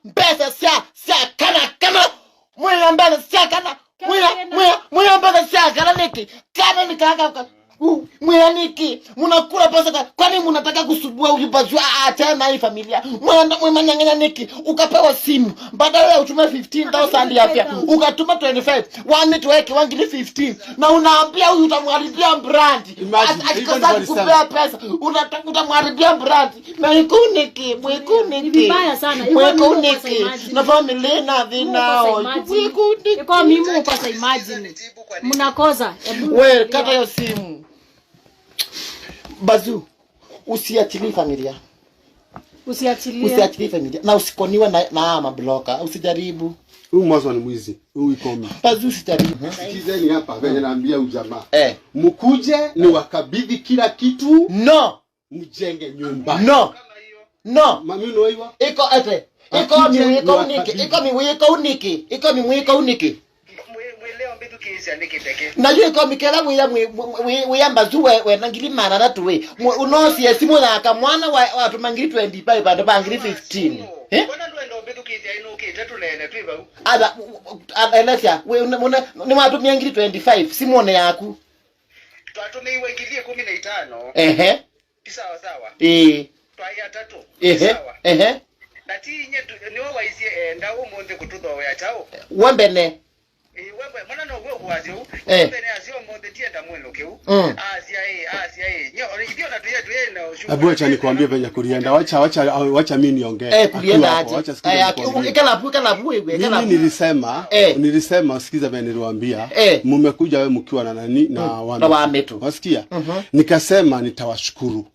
ukapewa pesa sia kana mwana mbele sia kana mwana mbele sia kana niki kana nikaka mwaniki mnakula pesa kwani mnataka kusubua ulipazwa tena hii familia mwananyanganya niki ukapewa simu badala ya utume 15000 yapia ukatuma 25 wani tuweke wangili 15 na unaambia huyu utamharibia brand akikosa kupea pesa utamharibia brand na ikuniki vibaya sana mwekuniki na familia na vinao ikuniki kwa mimi upasa imagine mnakoza wewe kata hiyo simu Bazu, usiachilie familia. Usiachilie familia. Na usikoniwe na mabloka. Usijaribu. Huyu mwanzo ni mwizi. Huyu ikomi. Bazu usijaribu. Sikizeni hapa venye naambia ujamaa. Mkuje ni wakabidhi kila kitu. No. Mjenge nyumba. No. Mami unoiwa? Iko ete. Iko miwiko uniki. Najua kwa mikela wiyamba zuwe wenangilimana natuwe unosi esimu na akamwana watu mangiri 25 bado bangiri 15 Alexia ni watu mangiri 25 simone yaku twatume iwengilie 15 sawa twaya 3 sawa natinye niwe waizie enda umonde kutudho ya chao wembene wewe mwana no wewe wazo mbele azio monde tienda mweno keu azia nyo ndio na tuye na ushuhuda abu acha nikwambie venye kulienda wacha mimi niongee kulienda aje kalabu mimi nilisema sikiza venye niliwaambia mmekuja wewe mkiwa na nani na wametu wasikia nikasema nitawashukuru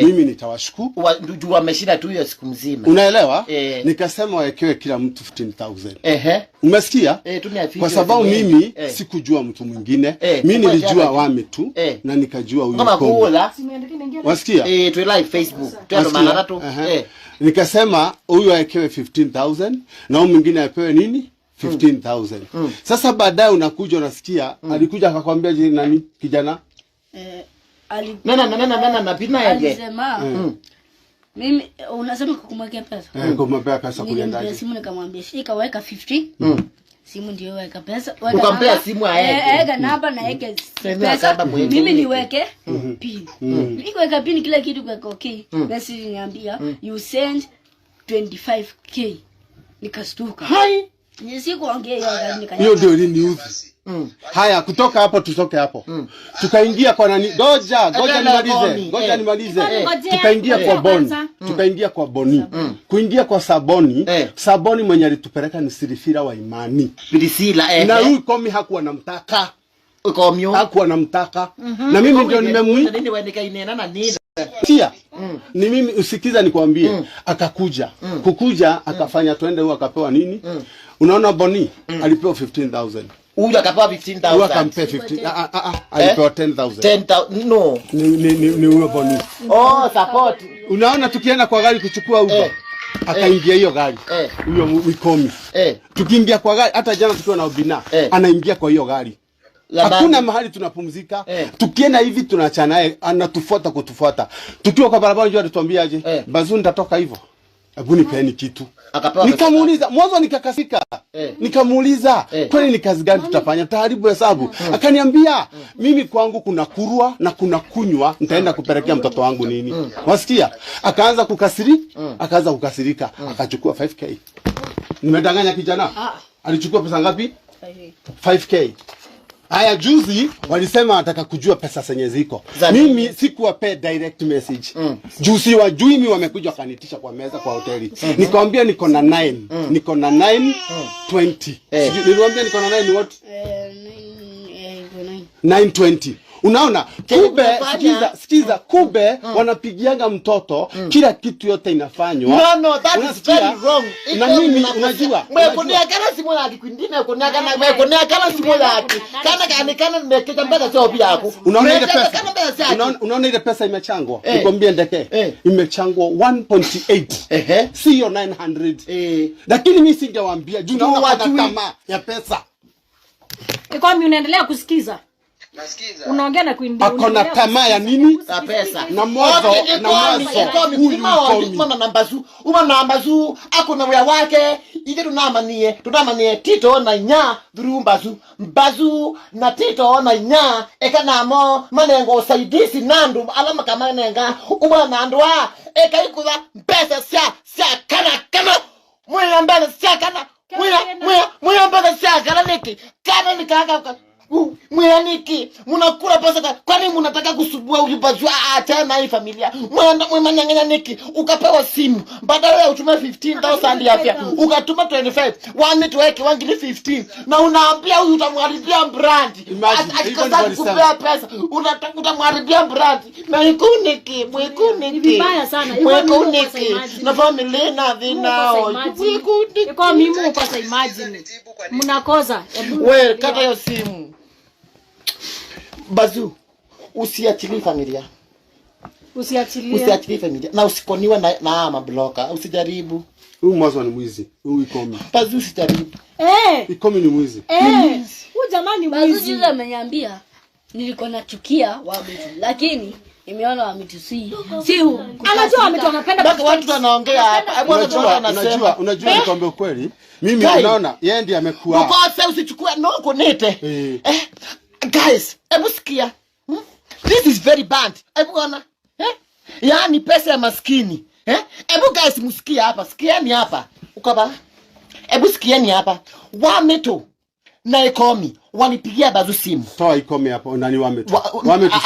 mimi nitawashukuru ndio wameshinda tu hiyo siku mzima unaelewa nikasema waekewe kila mtu 15000 umesikia kwa sababu mimi sikujua mtu mwingine mimi nilijua wame tu na nikajua huyu kama wasikia tu live Facebook tu ndo maana tu nikasema huyu aekewe 15000 na huyu mwingine apewe nini 15000 sasa baadaye unakuja unasikia alikuja akakwambia je nani kijana na pina yake alisema mimi unasema kumwekea pesa kumwekea pesa kulienda aje simu nikamwambia shika weka 50 simu ndio weka pesa ukampea simu aege namba na eke pesa mimi niweke pin nikiweka pin kila kitu kwa okay basi niambia you send 25k nikastuka hai nisikuongea hiyo ndio news haya kutoka hapo tutoke hapo tukaingia kwa nani goja nimalize tukaingia kwa boni kuingia kwa saboni mwenye alitupeleka ni Sirifira wa Imani Bilisila na huyu komi hakuwa namtaka na mimi ndio nimemuita nini wanika inena na nini tia ni mimi usikiza nikwambie akakuja kukuja akafanya twende huko akapewa nini unaona boni alipewa 15000 huyu akapewa 15000 huyu akampea 15 alipewa 10000 no ni huyo boni support unaona tukienda kwa gari kuchukua Uber akaingia hiyo gari huyo Wikomi tukiingia kwa gari hata jana tukiwa na Obina anaingia kwa hiyo gari hakuna mahali tunapumzika tukienda hivi tunachana naye anatufuata tukiwa kwa barabara njoo atuambia aje Bazu nitatoka hivyo hebu nipeni kitu nikamuuliza mwanzo nikakasika nikamuuliza kwani ni kazi gani tutafanya taharibu hesabu akaniambia mimi kwangu kuna kurua na kuna kunywa nitaenda kupelekea mtoto wangu nini wasikia akaanza kukasirika akachukua 5k nimedanganya kijana alichukua pesa ngapi 5k haya juzi walisema nataka kujua pesa zenye ziko mimi sikuwapea direct message juzi wajui mimi wamekuja kanitisha kwa meza kwa hoteli nikamwambia niko na 920 niliwaambia niko na 9 what 920 unaona kumbe sikiza kumbe wanapigianga mtoto kila kitu yote inafanywa no that is very wrong na mimi unajua mwekonia kana simu yake kwingine mwekonia kana simu yake kana nimeketa mbele sio yako unaona ile pesa imechangwa nikwambie ndeke imechangwa 1.8 sio 900 lakini mimi singewaambia juu naona tamaa ya pesa kwa mimi unaendelea kusikiza Nasikiza. Unaongea na Queen Bee. Akona tamaa ya nini? Na pesa. Na mwanzo huyu nambazu akuna wya wake ije tunamanie Tito na nya through mbazu na Tito na nya ekanamo manengo usaidisi nandu alama kama nenga umana ndwa ekaikuza pesa sia kana mwe mbele sia kana mwe mbele sia kana niki kana nikaka mwaniki mnakula pesa kwani mnataka kusubua ulipazwa tena hii familia mwananyanganya niki ukapewa simu badala ya utume 15000 yapia ukatuma 25 wani tuweke wangili 15 na unaambia huyu utamharibia brand akikosa kupea pesa utamharibia brand na ikuniki vibaya sana mwikuniki na familia na vinao mwikuniki kwa mimi upasa imagine mnakoza wewe kata hiyo simu Bazu, usiachilie familia. Usiachilie familia. Na usikoniwe na ama bloka. Usijaribu. Huyu mwanzo ni mwizi. Huyu Ikomi. Bazu usijaribu. Ikomi ni mwizi. Huyu jamani mwizi. Bazu juzi ameniambia nilikuwa nachukia Wamitu, lakini nimeona Wamitu si anajua Wamitu anapenda baka watu wanaongea hapa. Unajua nikwambia ukweli. Mimi unaona yeye ndiye amekuwa. Ukose usichukue noko nete. Guys, ebu sikia. This is very bad. Ebu ona. Yaani pesa ya maskini. Ebu guys msikia hapa. Sikieni hapa. Ukaba. Ebu sikieni hapa. Wamitu na Ikomi walipigia Bazu simu. Toa Ikomi hapo nani Wamitu.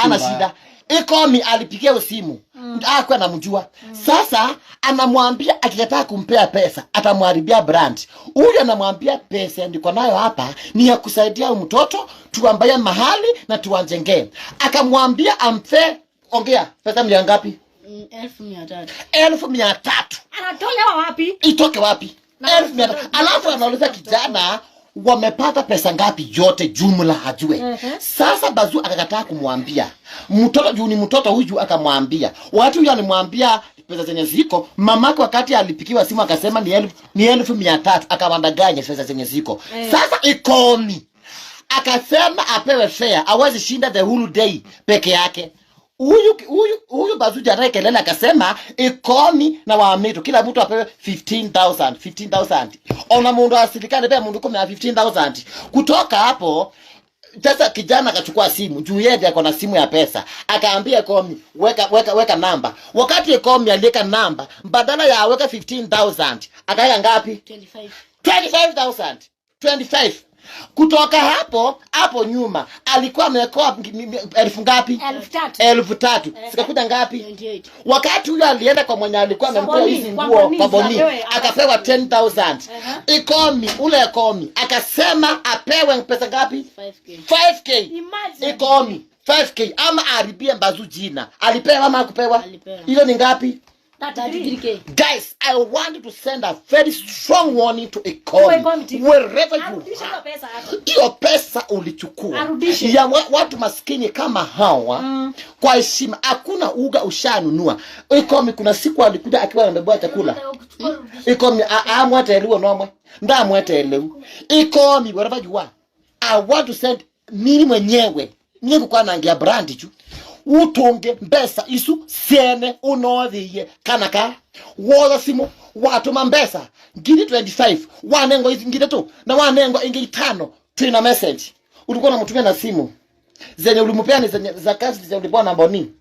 Ana shida. Ikomi alipigia simu. Hakuwa anamjua. Sasa anamwambia akikataa kumpea pesa atamharibia brand. Huyu anamwambia pesa ndiko nayo hapa ni ya kusaidia mtoto tuambie mahali na tuanjengee. Akamwambia ampe ongea pesa mia ngapi? 1300. 1300. Anatolewa wapi? Itoke wapi? 1300. Alafu anauliza kijana wamepata pesa ngapi yote jumla hajue. Sasa Bazu akakataa kumwambia. Mtoto juu ni mtoto huyu akamwambia. Watu huyu alimwambia pesa zenye ziko. Mamake wakati alipikiwa simu akasema ni 1300 akamandaganya pesa zenye ziko. Sasa Ikomi akasema apewe fare awezi shinda the whole day peke yake. Huyu Bazu jana kelele akasema Ikomi na Wamitu kila mtu apewe 15,000. Ona mundu asilikane pia mundu kome 15,000. Kutoka hapo sasa kijana akachukua simu juu yeye ako na simu ya pesa. Akaambia Ikomi weka namba. Wakati Ikomi aliweka namba badala ya weka 15,000 akaweka ngapi? 25,000. 25. Kutoka hapo nyuma alikuwa amekoa elfu ngapi? 1300. Sikakuja ngapi? 28. Wakati huyo alienda kwa mwenye alikuwa amempea hizi nguo kaboni akapewa 10,000. Ikomi Ikomi akasema apewe pesa ngapi? 5k. Ikomi 5k ama aribie Bazu jina. Alipewa ama hakupewa? Hiyo ni ngapi? 33k. Guys, I want to send a very strong warning to Ikomi. Wherever you are. Hiyo pesa ulichukua. Ya watu maskini kama hawa kwa heshima hakuna uga ushanunua. Ikomi kuna siku alikuja akiwa anabeba chakula. Ikomi amwateliwa nomwe. Ndamwatelewu. Ikomi wherever you are. I want to send mimi mwenyewe. Ningu kwa nangia brandi tu. Utonge mbesa isu sene unodhiye kanaka woza simu watu mambesa ngiri 25 wanengo hizi ngiri tu na wanengo ingi 5 tuna message ulikuwa unamtumia na simu zenye ulimupea ni zenye za kazi zenye ulikuwa na boni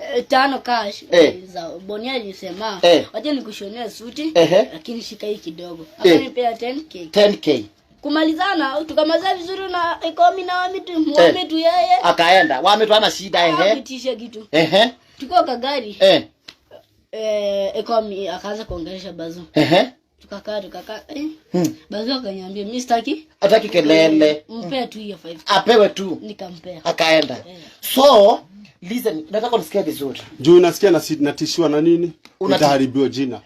5 cash za boni alisema waje nikushonea suti lakini shika hii kidogo akanipea 10k kumalizana tukamaliza vizuri na Ikomi na Wamitu yeye akaenda Wamitu ana shida kitisha kitu tuko kagari Ikomi akaanza kuongelesha Bazu tukakaa Bazu akaniambia mimi sitaki ataki kelele mpe tu hiyo 5 apewe tu nikampea akaenda so listen nataka unisikie vizuri juu unasikia natishiwa na nini utaharibiwa jina